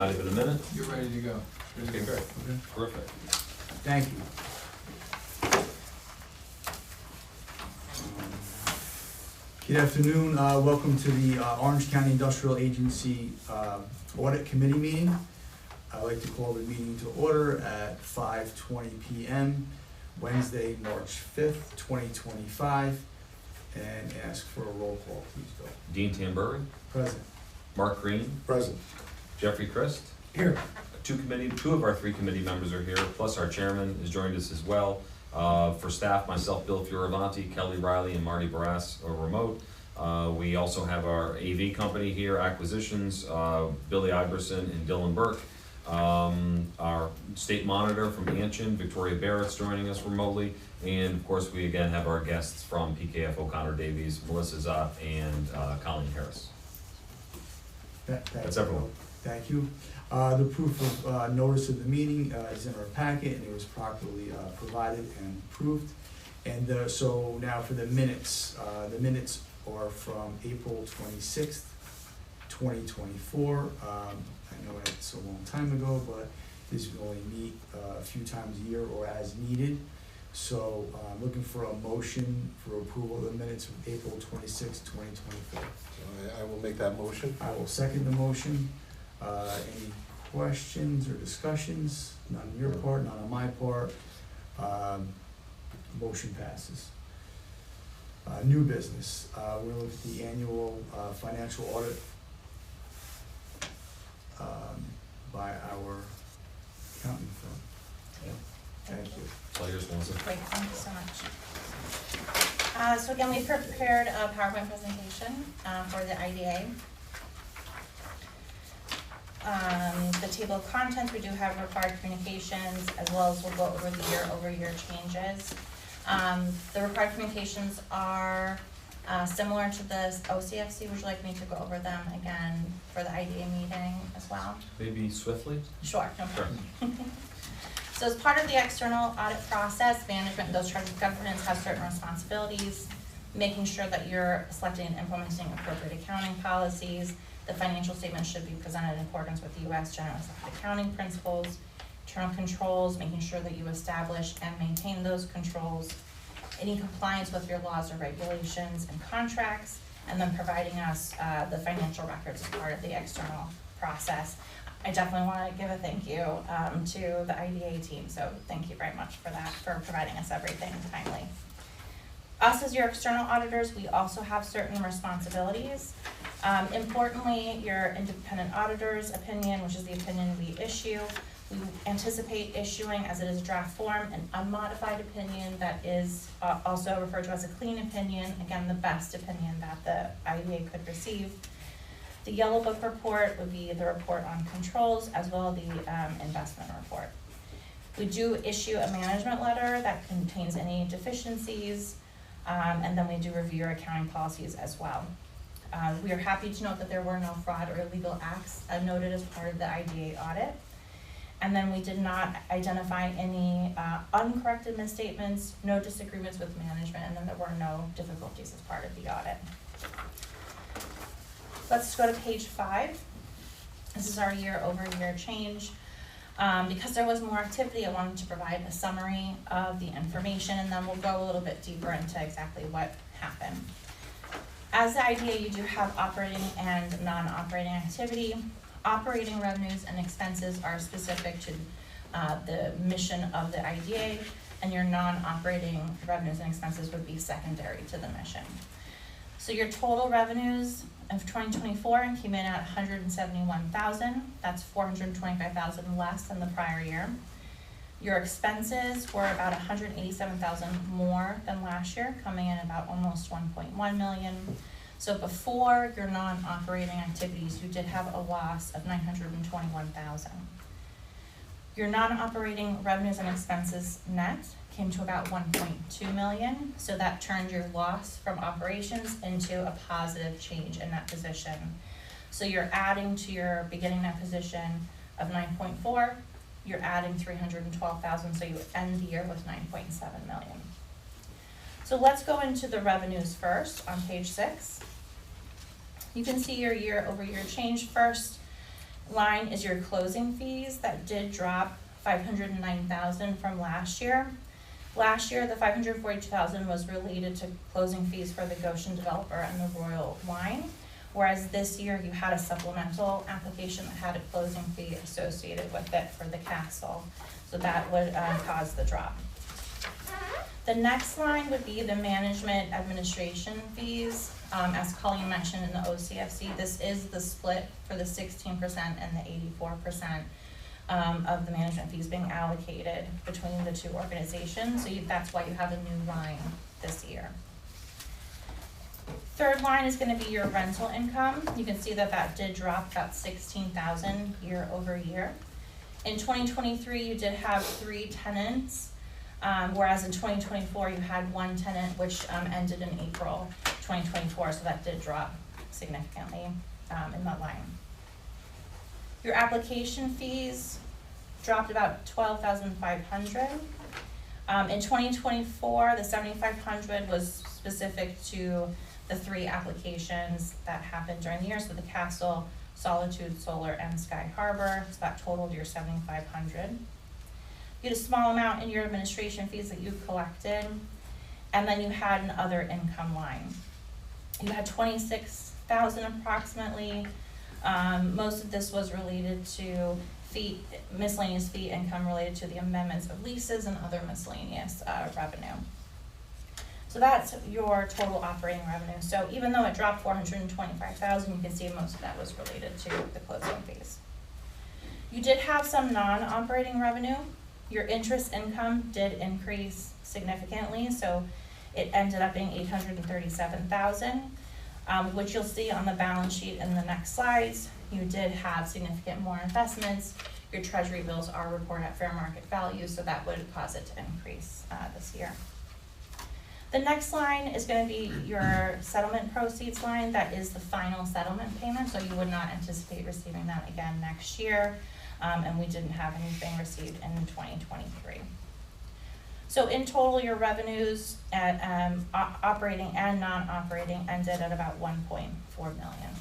Not even a minute? You're ready to go. Okay, great. Okay. Terrific. Thank you. Good afternoon. Welcome to the Orange County Industrial Agency Audit Committee meeting. I'd like to call the meeting to order at 5:20 p.m. Wednesday, March 5th, 2025, and ask for a roll call, please, Bill. Dean Tamburri, Present. Mark Green, Present. Jeffrey Christ. Here. Two of our three committee members are here, plus our chairman has joined us as well. For staff, myself, Bill Fioravanti, Kelly Riley, and Marty Barras are remote. We also have our AV company here, Acquisitions, Billy Iverson and Dylan Burke. Our state monitor from Anshin, Victoria Barrett's joining us remotely. And of course, we again have our guests from PKF O'Connor Davies, Melissa Zott, and Colleen Harris. That's everyone. Thank you. The proof of notice of the meeting is in our packet, and it was properly provided and approved. And so now for the minutes are from April 26th, 2024. I know it's a long time ago, but this will only meet a few times a year or as needed. So looking for a motion for approval of the minutes of April 26th, 2024. I will make that motion. I will second the motion. Any questions or discussions? None on your part, none on my part. Motion passes. New business. We're looking at the annual financial audit by our accounting firm. Yeah. Thank you. All yours, Melissa. Great, thank you so much. So again, we prepared a PowerPoint presentation for the IDA. The table of contents, we do have required communications, as well as we'll go over the year-over-year changes. The required communications are similar to the OCFC. Would you like me to go over them again for the IDA meeting as well? Maybe swiftly? Sure, no problem. So as part of the external audit process, management and those charged with governance have certain responsibilities, making sure that you're selecting and implementing appropriate accounting policies. The financial statements should be presented in accordance with the U.S. General Accepted Accounting Principles, internal controls, making sure that you establish and maintain those controls, any compliance with your laws or regulations and contracts, and then providing us the financial records as part of the external process. I definitely want to give a thank you to the IDA team, so thank you very much for that, for providing us everything timely. Us as your external auditors, we also have certain responsibilities. Importantly, your independent auditor's opinion, which is the opinion we issue. We anticipate issuing, as it is a draft form, an unmodified opinion that is also referred to as a clean opinion, again, the best opinion that the IDA could receive. The Yellow Book report would be the report on controls, as well as the investment report. We do issue a management letter that contains any deficiencies, and then we do review your accounting policies as well. We are happy to note that there were no fraud or illegal acts noted as part of the IDA audit. And then we did not identify any uncorrected misstatements, no disagreements with management, and then there were no difficulties as part of the audit. Let's go to page 5. This is our year-over-year change. Because there was more activity, I wanted to provide a summary of the information, and then we'll go a little bit deeper into exactly what happened. As the IDA, you do have operating and non-operating activity. Operating revenues and expenses are specific to the mission of the IDA, and your non-operating revenues and expenses would be secondary to the mission. So your total revenues of 2024 came in at $171,000. That's $425,000 less than the prior year. Your expenses were about $187,000 more than last year, coming in about almost $1.1 million. So before your non-operating activities, you did have a loss of $921,000. Your non-operating revenues and expenses net came to about $1.2 million. So that turned your loss from operations into a positive change in net position. So you're adding to your beginning net position of 9.4, you're adding 312,000, so you end the year with 9.7 million. So let's go into the revenues first on page 6. You can see your year-over-year change first. line is your closing fees. That did drop $509,000 from last year. Last year, the $542,000 was related to closing fees for the Goshen developer and the Royal Wine, whereas this year you had a supplemental application that had a closing fee associated with it for the castle. So that would cause the drop. The next line would be the management administration fees. As Colleen mentioned in the OCFC, this is the split for the 16% and the 84% of the management fees being allocated between the two organizations. So that's why you have a new line this year. Third line is going to be your rental income. You can see that that did drop about $16,000 year over year. In 2023, you did have 3 tenants, whereas in 2024, you had 1 tenant, which ended in April 2024, so that did drop significantly in that line. Your application fees dropped about $12,500. In 2024, the $7,500 was specific to the 3 applications that happened during the year, so the Castle, Solitude Solar, and Sky Harbor, so that totaled your $7,500. You had a small amount in your administration fees that you collected, and then you had an other income line. You had $26,000 approximately. Most of this was related to miscellaneous fee income related to the amendments of leases and other miscellaneous revenue. So that's your total operating revenue. So even though it dropped $425,000, you can see most of that was related to the closing fees. You did have some non-operating revenue. Your interest income did increase significantly, so it ended up being $837,000, which you'll see on the balance sheet in the next slides. You did have significant more investments. Your treasury bills are reported at fair market value, so that would cause it to increase this year. The next line is going to be your settlement proceeds line. That is the final settlement payment, so you would not anticipate receiving that again next year, and we didn't have anything received in 2023. So in total, your revenues at operating and non-operating ended at about $1.4 million.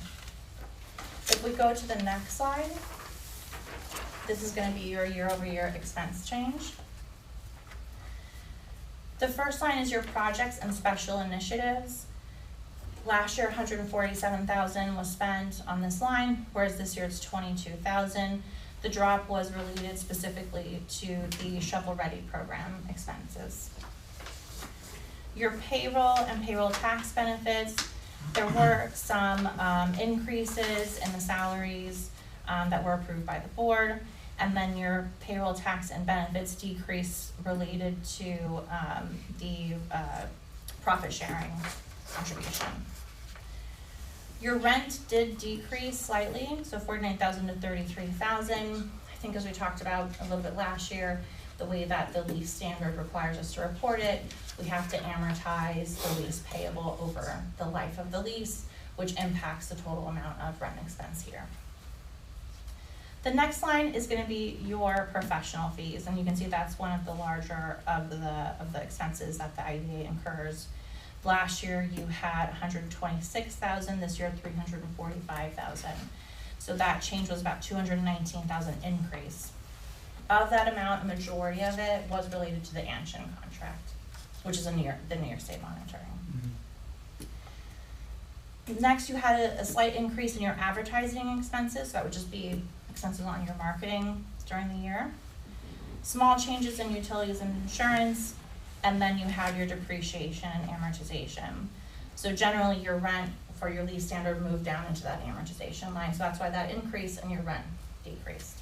If we go to the next slide, this is going to be your year-over-year expense change. The first line is your projects and special initiatives. Last year, $147,000 was spent on this line, whereas this year it's $22,000. The drop was related specifically to the shovel-ready program expenses. Your payroll and payroll tax benefits, there were some increases in the salaries that were approved by the board, and then your payroll tax and benefits decrease related to the profit sharing contribution. Your rent did decrease slightly, so $49,000 to $33,000. I think as we talked about a little bit last year, the way that the lease standard requires us to report it, we have to amortize the lease payable over the life of the lease, which impacts the total amount of rent expense here. The next line is going to be your professional fees, and you can see that's one of the larger of the expenses that the IDA incurs. Last year you had $126,000, this year $345,000. So that change was about $219,000 increase. Of that amount, a majority of it was related to the Anshin contract, which is the New York State monitoring. Mm-hmm. Next, you had a slight increase in your advertising expenses, so that would just be expenses on your marketing during the year. Small changes in utilities and insurance, and then you have your depreciation and amortization. So generally your rent for your lease standard moved down into that amortization line, so that's why that increase in your rent decreased.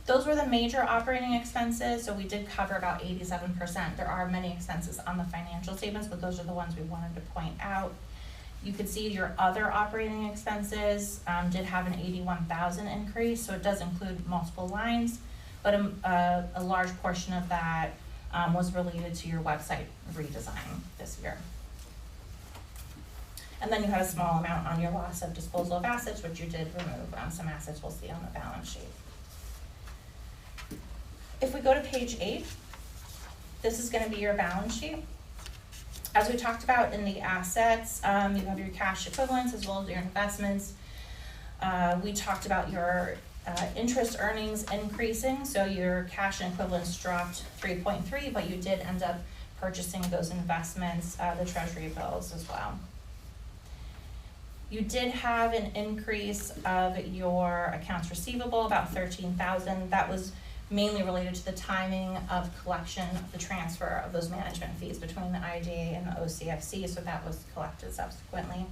Those were the major operating expenses, so we did cover about 87%. There are many expenses on the financial statements, but those are the ones we wanted to point out. You could see your other operating expenses did have an $81,000 increase, so it does include multiple lines, but a large portion of that was related to your website redesign this year. And then you had a small amount on your loss of disposal of assets, which you did remove some assets we'll see on the balance sheet. If we go to page 8, this is going to be your balance sheet. As we talked about in the assets, you have your cash equivalents as well as your investments. We talked about your interest earnings increasing, so your cash and equivalents dropped 3.3, but you did end up purchasing those investments, the treasury bills as well. You did have an increase of your accounts receivable, about 13,000. That was mainly related to the timing of collection of the transfer of those management fees between the IDA and the OCFC, so that was collected subsequently.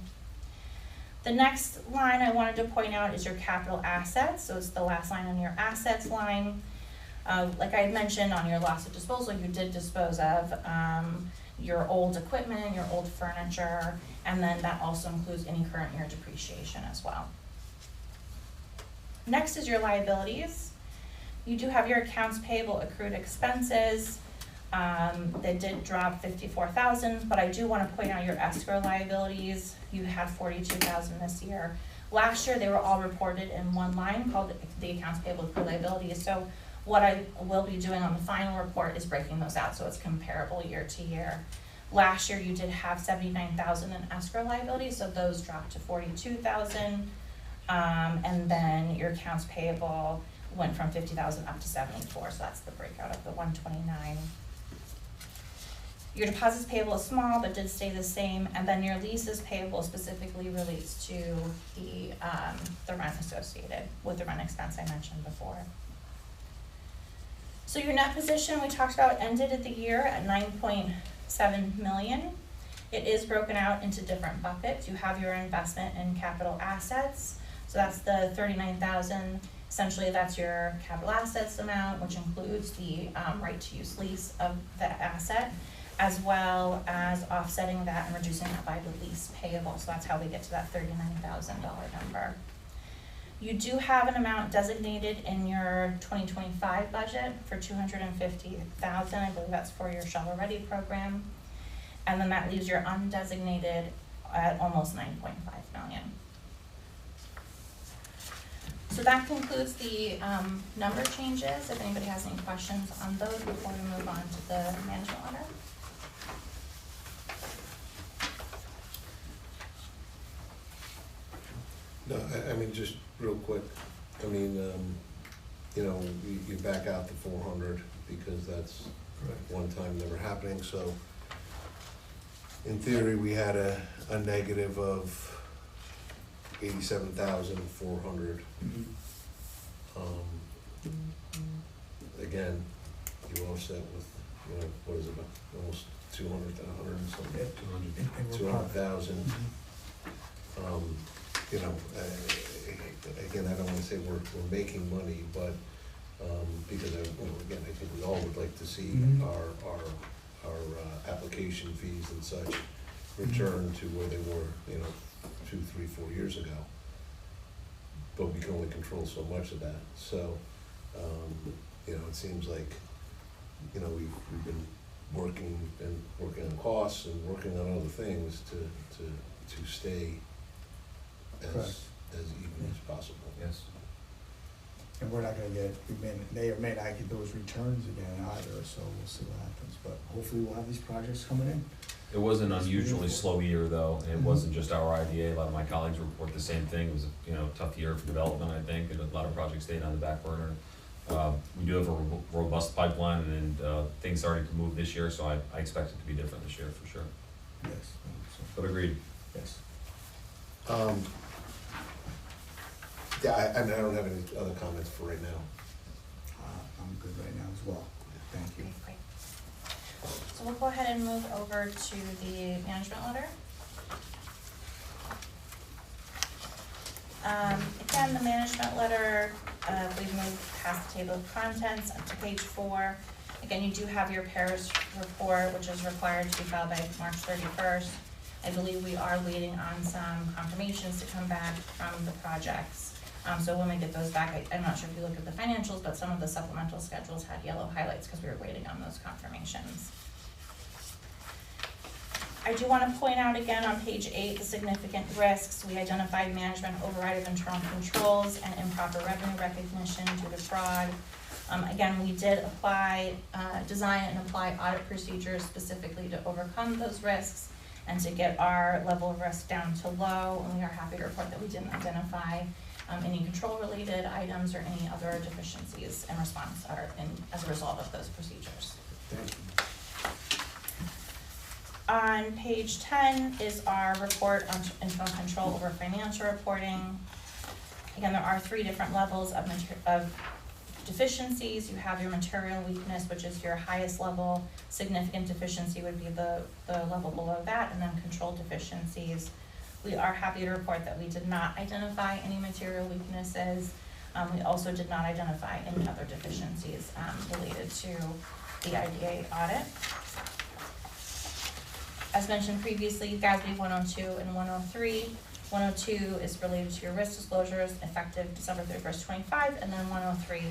The next line I wanted to point out is your capital assets, so it's the last line on your assets line. Like I had mentioned, on your loss of disposal, you did dispose of your old equipment, your old furniture, and then that also includes any current year depreciation as well. Next is your liabilities. You do have your accounts payable accrued expenses. They did drop 54,000, but I do want to point out your escrow liabilities. You had 42,000 this year. Last year, they were all reported in one line called the accounts payable accrued liabilities. So what I will be doing on the final report is breaking those out so it's comparable year to year. Last year, you did have 79,000 in escrow liabilities, so those dropped to 42,000. And then your accounts payable went from 50,000 up to 74, so that's the breakout of the 129. Your deposits payable is small, but did stay the same, and then your leases payable specifically relates to the rent associated with the rent expense I mentioned before. So your net position we talked about ended at the year at 9.7 million. It is broken out into different buckets. You have your investment in capital assets, so that's the 39,000. Essentially, that's your capital assets amount, which includes the right to use lease of the asset, as well as offsetting that and reducing that by the lease payable. So that's how we get to that $39,000 number. You do have an amount designated in your 2025 budget for $250,000. I believe that's for your shovel ready program. And then that leaves your undesignated at almost 9.5 million. So that concludes the number changes. If anybody has any questions on those before we move on to the management letter. No, I mean, just real quick, I mean, you know, you back out the 400 because that's one time never happening, so in theory, we had a negative of 87,400. Again, you offset with, you know, what is it, about almost 200 to 100 and something? Yeah, 200,000. You know, again, I don't want to say we're making money, but because again, I think we all would like to see our application fees and such return to where they were, you know, 2, 3, 4 years ago. But we can only control so much of that. So, you know, it seems like, you know, we've been working on costs and working on other things to stay as even as possible. Yes. And we're not gonna get, we may or may not get those returns again either, so we'll see what happens. But hopefully we'll have these projects coming in. It was an unusually slow year, though, and it wasn't just our IDA. A lot of my colleagues report the same thing. It was a tough year for development, I think, and a lot of projects stayed on the back burner. We do have a robust pipeline, and things starting to move this year, so I expect it to be different this year for sure. Yes. But agreed. Yes. Yeah, I mean, I don't have any other comments for right now. I'm good right now as well. Thank you. Okay, great. So we'll go ahead and move over to the management letter. Again, the management letter, we've moved past the table of contents up to page 4. Again, you do have your PARS report, which is required to be filed by March 31st. I believe we are waiting on some confirmations to come back from the projects. So when we get those back, I'm not sure if you look at the financials, but some of the supplemental schedules had yellow highlights because we were waiting on those confirmations. I do want to point out again on page 8 the significant risks. We identified management override of internal controls and improper revenue recognition due to fraud. Again, we did design and apply audit procedures specifically to overcome those risks and to get our level of risk down to low, and we are happy to report that we didn't identify any control-related items or any other deficiencies in response or as a result of those procedures. Thank you. On page 10 is our report on internal control over financial reporting. Again, there are 3 different levels of deficiencies. You have your material weakness, which is your highest level. Significant deficiency would be the level below that, and then control deficiencies. We are happy to report that we did not identify any material weaknesses. We also did not identify any other deficiencies related to the IDA audit. As mentioned previously, GASB 102 and 103. 102 is related to your risk disclosures effective December 31st, 25, and then 103,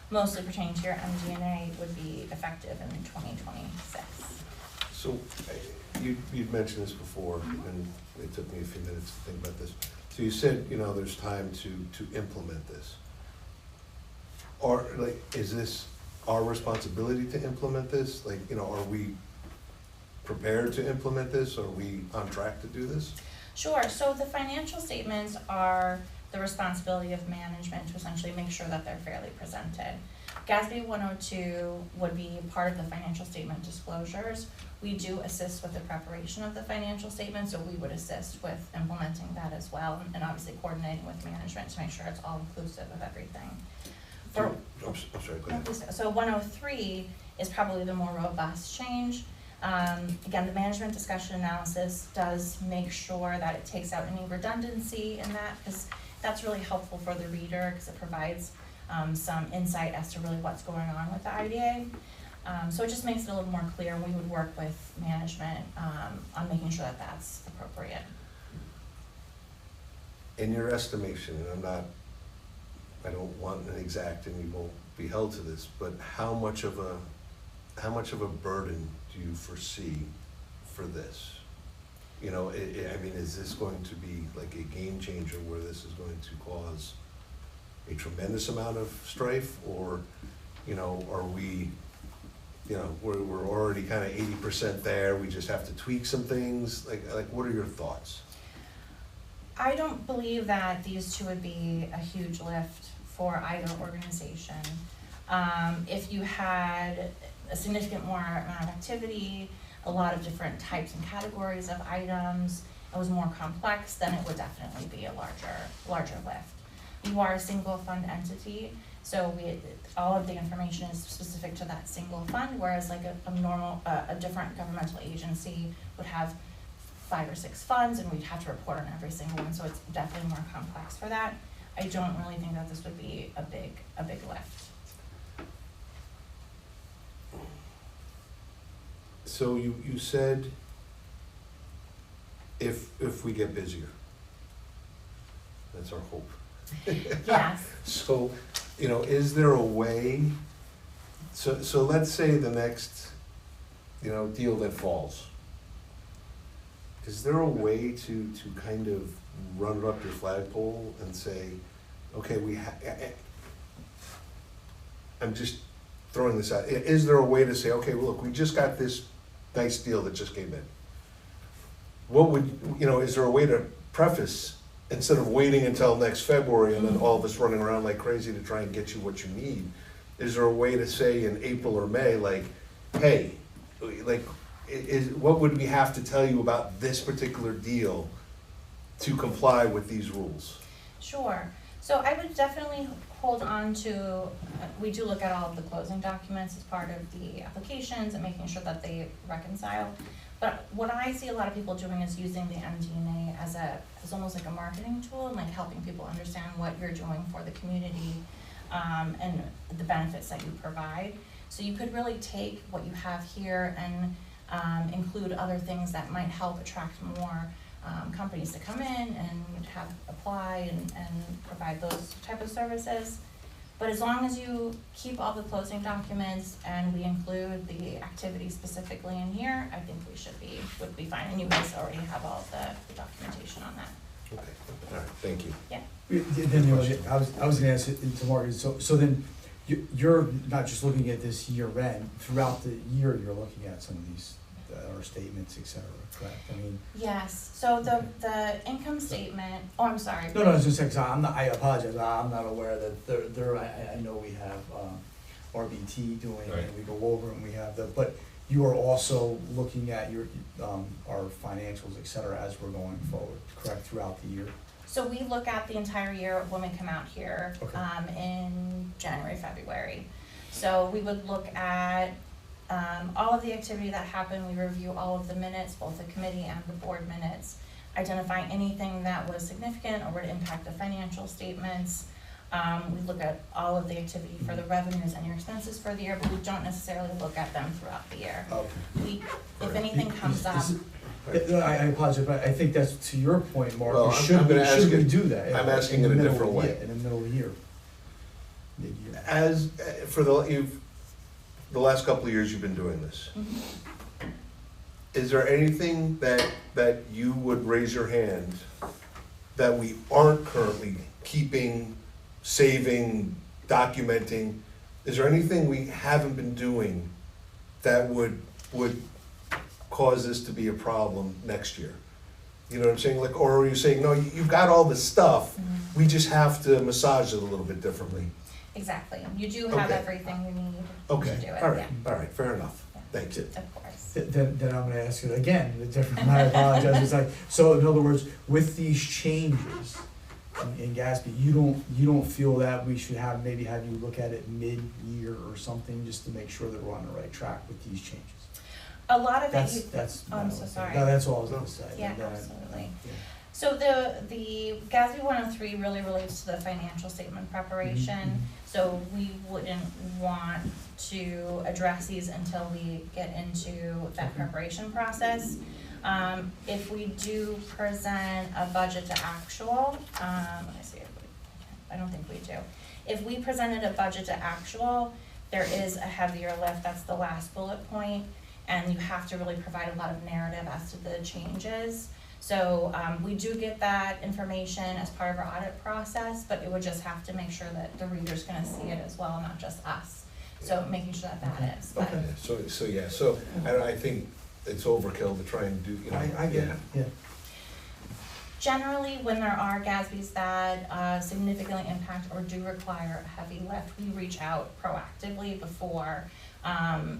mostly pertaining to your MD&A, would be effective in 2026. So, you'd mentioned this before, and it took me a few minutes to think about this. So you said, you know, there's time to implement this. Or, like, is this our responsibility to implement this? Like, you know, are we prepared to implement this? Are we on track to do this? Sure, so the financial statements are the responsibility of management to essentially make sure that they're fairly presented. GASB 102 would be part of the financial statement disclosures. We do assist with the preparation of the financial statement, so we would assist with implementing that as well, and obviously coordinating with management to make sure it's all inclusive of everything. I'm sorry, go ahead. So 103 is probably the more robust change. Again, the management discussion analysis does make sure that it takes out any redundancy in that, because that's really helpful for the reader, because it provides some insight as to really what's going on with the IDA. So it just makes it a little more clear, and we would work with management on making sure that that's appropriate. In your estimation, and I don't want an exact, and we won't be held to this, but how much of a burden do you foresee for this? You know, I mean, is this going to be like a game changer where this is going to cause a tremendous amount of strife, or, you know, are we, you know, we're already kind of 80% there, we just have to tweak some things? Like what are your thoughts? I don't believe that these two would be a huge lift for either organization. If you had a significant more amount of activity, a lot of different types and categories of items, it was more complex, then it would definitely be a larger lift. You are a single fund entity, so all of the information is specific to that single fund, whereas like a different governmental agency would have 5 or 6 funds, and we'd have to report on every single one, so it's definitely more complex for that. I don't really think that this would be a big lift. So you said if we get busier, that's our hope. Yes. So, you know, is there a way, so let's say the next, you know, deal that falls, is there a way to kind of run it up your flagpole and say, okay, I'm just throwing this out, is there a way to say, okay, well, look, we just got this nice deal that just came in. What would, you know, is there a way to preface, instead of waiting until next February and then all of us running around like crazy to try and get you what you need, is there a way to say in April or May, like, hey, like, what would we have to tell you about this particular deal to comply with these rules? Sure. So I would definitely hold on to, we do look at all of the closing documents as part of the applications and making sure that they reconcile. But what I see a lot of people doing is using the MD&A as almost like a marketing tool, and like helping people understand what you're doing for the community and the benefits that you provide. So you could really take what you have here and include other things that might help attract more companies to come in and have apply and provide those type of services. But as long as you keep all the closing documents and we include the activity specifically in here, I think would be fine. And you guys already have all the documentation on that. Okay, all right, thank you. Yeah. Then I was gonna ask it to Margaret, so then you're not just looking at this year end, throughout the year you're looking at some of these our statements, et cetera, correct? I mean, Yes, so the income statement, oh, I'm sorry. no, it's just, 'cause I apologize, I'm not aware that I know we have, RBT doing, Right. and we go over and we have but you are also looking at our financials, et cetera, as we're going forward, correct, throughout the year? So we look at the entire year when we come out here, Okay. in January, February. So we would look at, all of the activity that happened, we review all of the minutes, both the committee and the board minutes, identify anything that was significant or would impact the financial statements. We look at all of the activity for the revenues and your expenses for the year, but we don't necessarily look at them throughout the year. Okay. If anything comes up, I apologize, but I think that's to your point, Mark, Well, should we do that? I'm asking in it the a middle different of the way. year, in the middle of the year. Mid-year. As, for the last couple of years you've been doing this, is there anything that you would raise your hand that we aren't currently keeping, saving, documenting? Is there anything we haven't been doing that would cause this to be a problem next year? You know what I'm saying? Like, or are you saying, no, you've got all the stuff, we just have to massage it a little bit differently? exactly, you do have Okay. everything you need to Okay, do it, all yeah, right, fair enough. Yeah. Thank you. of course. Then I'm gonna ask it again, a different, I apologize, it's like, so in other words, with these changes in Gatsby, you don't feel that we should maybe have you look at it mid-year or something, just to make sure that we're on the right track with these changes? A lot of it, That's. oh, I'm so sorry. No, that's all I was gonna say. Yeah, Then I- absolutely. yeah. So the GASB 103 really relates to the financial statement preparation. Mhm. So we wouldn't want to address these until we get into that Okay. preparation process. If we do present a budget to actual, let me see, I don't think we do. If we presented a budget to actual, there is a heavier lift, that's the last bullet point, and you have to really provide a lot of narrative as to the changes. So we do get that information as part of our audit process, but it would just have to make sure that the reader's gonna see it as well, not just us. So making sure that that is, but Okay, so I think it's overkill to try and do, you know. I get it, yeah. generally, when there are GASBs that significantly impact or do require a heavy lift, we reach out proactively before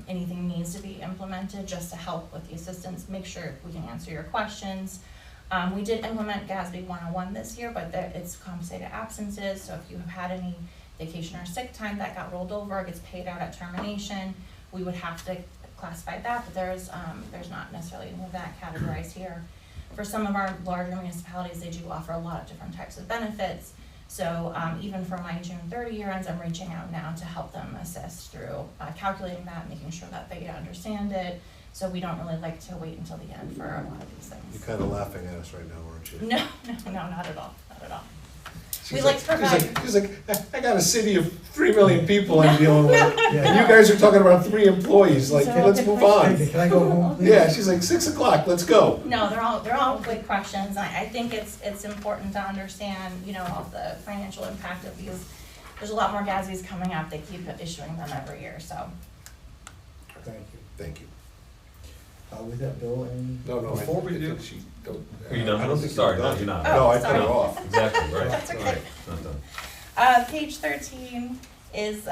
anything needs to be implemented, just to help with the assistance, make sure we can answer your questions. We did implement GASB 101 this year, but it's compensated absences, so if you have had any vacation or sick time that got rolled over, gets paid out at termination, we would have to classify that, but there's not necessarily any of that categorized here. For some of our larger municipalities, they do offer a lot of different types of benefits. So even for my June 30 year ends, I'm reaching out now to help them assist through calculating that, making sure that they understand it. So we don't really like to wait until the end for a lot of these things. You're kind of laughing at us right now, aren't you? No, not at all, not at all. She's We like to provide. She's like, I got a city of 3 million people I'm dealing with, Yeah. and you guys are talking about 3 employees, like, So let's good move question. on. Can I go home, please? Yeah, she's like, 6 o'clock, let's go. No, they're all good questions. I think it's important to understand, all the financial impact of these. There's a lot more GASBs coming up. They keep issuing them every year, so. Thank you. Thank you. With that, Bill, any? No, Before we I do- think she don't. Are you done? I don't think Sorry, you're no, done. you're not. No, I cut sorry. her off. Exactly, right. That's okay. All right, not done. Page 13 is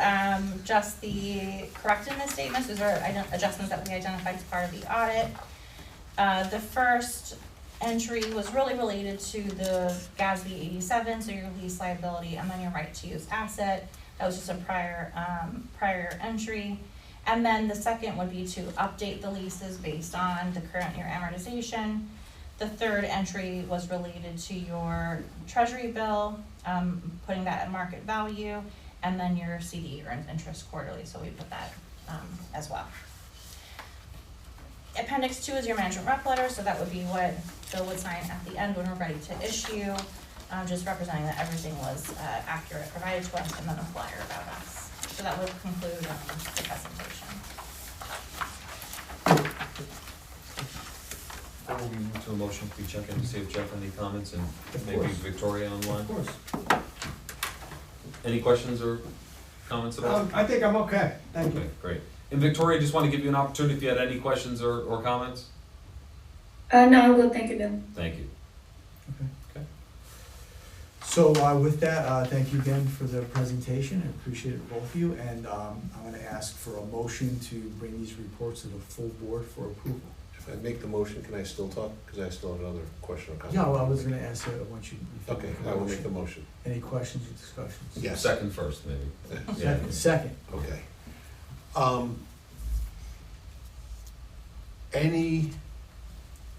just the correctness statements. Those are adjustments that we identified as part of the audit. The first entry was really related to the GASB 87, so your lease liability and then your right to use asset. That was just a prior entry. And then the second would be to update the leases based on the current year amortization. The third entry was related to your treasury bill, putting that at market value, and then your CD earned interest quarterly, so we put that as well. Appendix 2 is your management rep letter, so that would be what Bill would sign at the end when we're ready to issue, just representing that everything was accurate, provided to us, and then a flyer about us. So that would conclude the presentation. Before we move to a motion, can we check in to see if Jeff had any comments and Of maybe course. Victoria online? Of course. Any questions or comments about it? I think I'm okay, thank you. Okay, great. And Victoria, just want to give you an opportunity if you had any questions or comments? No, I'm good, thank you, Bill. Thank you. Okay. So with that, thank you again for the presentation. I appreciate it, both of you. And I'm going to ask for a motion to bring these reports to the full board for approval. If I make the motion, can I still talk? Because I still have another question or comment. Yeah, well, I was going to ask once you. Okay, I will make the motion. Any questions or discussions? Yes. Second first, maybe. Yeah. Second. Okay. Any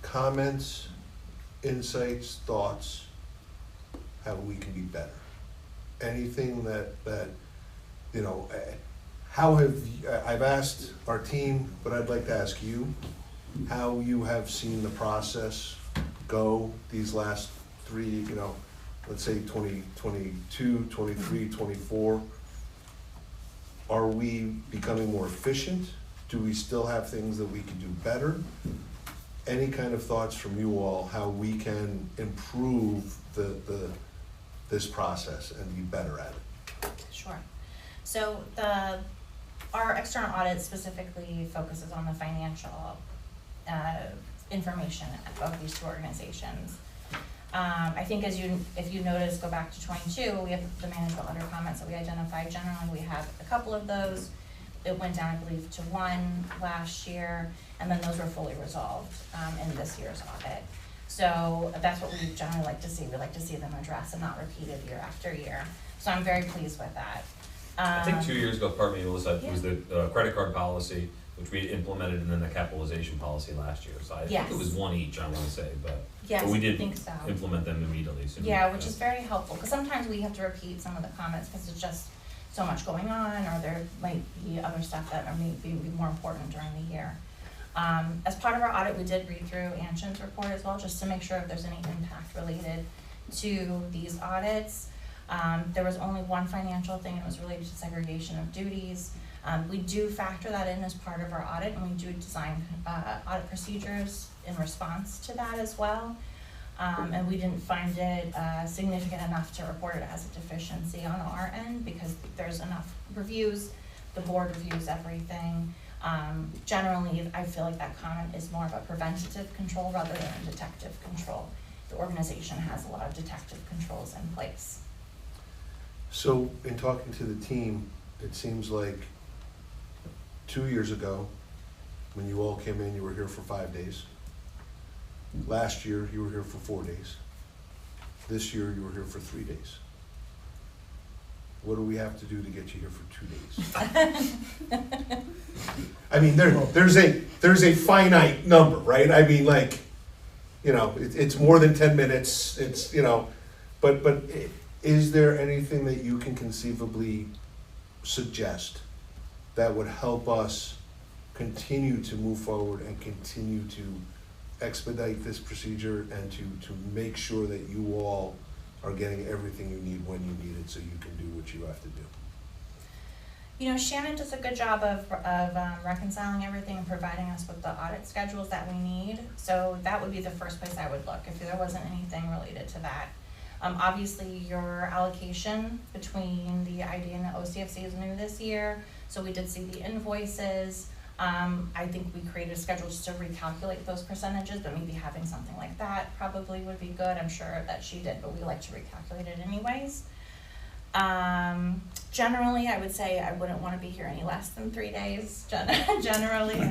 comments, insights, thoughts, how we can be better? Anything that, you know, how have, I've asked our team, but I'd like to ask you, how you have seen the process go these last three, you know, let's say 2022, 23, 24. Are we becoming more efficient? Do we still have things that we could do better? Any kind of thoughts from you all, how we can improve this process and be better at it? Sure. So our external audit specifically focuses on the financial information of these two organizations. I think if you notice, go back to 22, we have the management letter comments that we identified. Generally, we have a couple of those. It went down, I believe, to 1 last year, and then those were fully resolved in this year's audit. So that's what we generally like to see. We like to see them addressed and not repeated year after year. So I'm very pleased with that. I think 2 years ago, pardon me, Melissa, it was Yeah. the credit card policy, which we implemented, and then the capitalization policy last year. So I think it was Yes. 1 each, I want to say, but Yes, we I did think so. implement them immediately. So Yeah, which is very helpful, because sometimes we have to repeat some of the comments because there's just so much going on, or there might be other stuff that may be more important during the year. As part of our audit, we did read through Anshin's report as well, just to make sure if there's any impact related to these audits. There was only one financial thing, and it was related to segregation of duties. We do factor that in as part of our audit, and we do design audit procedures in response to that as well. And we didn't find it significant enough to report it as a deficiency on our end, because there's enough reviews, the board reviews everything. Generally, I feel like that comment is more of a preventative control rather than a detective control. The organization has a lot of detective controls in place. So in talking to the team, it seems like 2 years ago, when you all came in, you were here for 5 days. Last year, you were here for 4 days. This year, you were here for 3 days. What do we have to do to get you here for 2 days? I mean, there's a finite number, right? I mean, like, you know, it's more than 10 minutes, it's, you know, but is there anything that you can conceivably suggest that would help us continue to move forward and continue to expedite this procedure and to make sure that you all are getting everything you need when you need it, so you can do what you have to do? You know, Shannon does a good job of reconciling everything and providing us with the audit schedules that we need. So that would be the first place I would look if there wasn't anything related to that. Obviously, your allocation between the ID and the OCFC is new this year, so we did see the invoices. I think we created a schedule just to recalculate those percentages, but maybe having something like that probably would be good. I'm sure that she did, but we like to recalculate it anyways. Generally, I would say I wouldn't want to be here any less than 3 days, generally,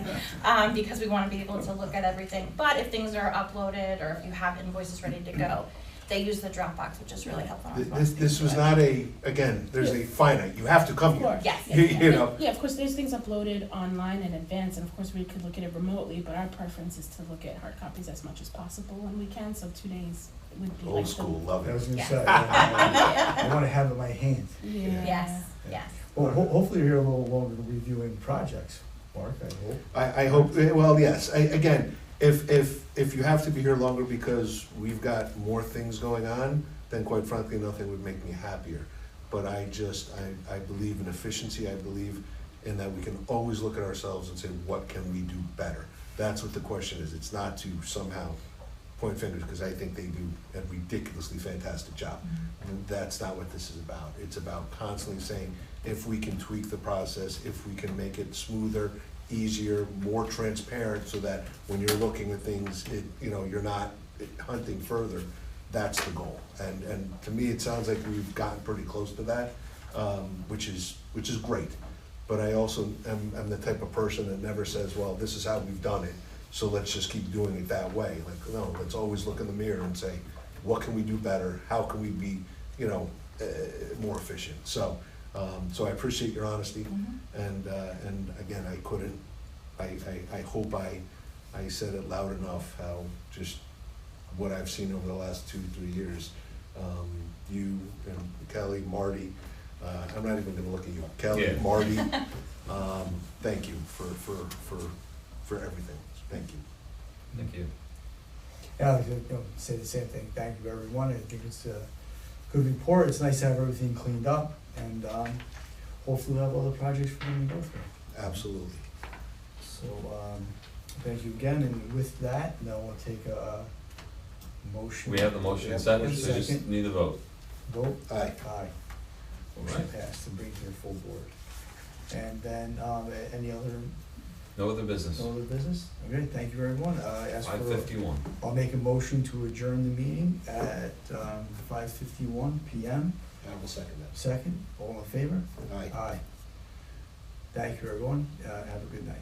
because we want to be able to look at everything. But if things are uploaded, or if you have invoices ready to go, they use the Dropbox, which is really helpful. This was not again, there's a finite, you have to come here. Yes. You know. Yeah, of course, there's things uploaded online in advance, and of course, we could look at it remotely, but our preference is to look at hard copies as much as possible when we can, so 2 days would be like Old school, love I was it. gonna Yeah. say, I want to have it in my hand. Yeah. Yes. Well, hopefully you're here a little longer reviewing projects, Mark, I hope. I hope, well, yes, again, if you have to be here longer because we've got more things going on, then quite frankly, nothing would make me happier. But I believe in efficiency, I believe in that we can always look at ourselves and say, what can we do better? That's what the question is. It's not to somehow point fingers, because I think they do a ridiculously fantastic job. And that's not what this is about. It's about constantly saying, if we can tweak the process, if we can make it smoother, easier, more transparent, so that when you're looking at things, you're not hunting further, that's the goal. And to me, it sounds like we've gotten pretty close to that, which is great. But I also am the type of person that never says, well, this is how we've done it, so let's just keep doing it that way. Like, no, let's always look in the mirror and say, what can we do better? How can we be, more efficient? So I appreciate your honesty, and again, I hope I said it loud enough, how just what I've seen over the last 2-3 years. You and Kelly, Marty, I'm not even gonna look at you. Kelly, Yeah. Marty, thank you for everything. Thank you. Thank you. Yeah, I was gonna say the same thing. Thank you, everyone. I think it's a good report. It's nice to have everything cleaned up, and hopefully we'll have other projects for them to go through. Absolutely. So, thank you again, and with that, now we'll take a motion. We have the motion second, so just Second. need a vote. Vote? Aye. Aye. All Motion right. passed to bring to your full board. And then, any other, No other business. no other business? Okay, thank you, everyone. As for, 5:51. I'll make a motion to adjourn the meeting at 5:51 PM. I will second that. Second, all in favor? Aye. Aye. Thank you, everyone. Have a good night.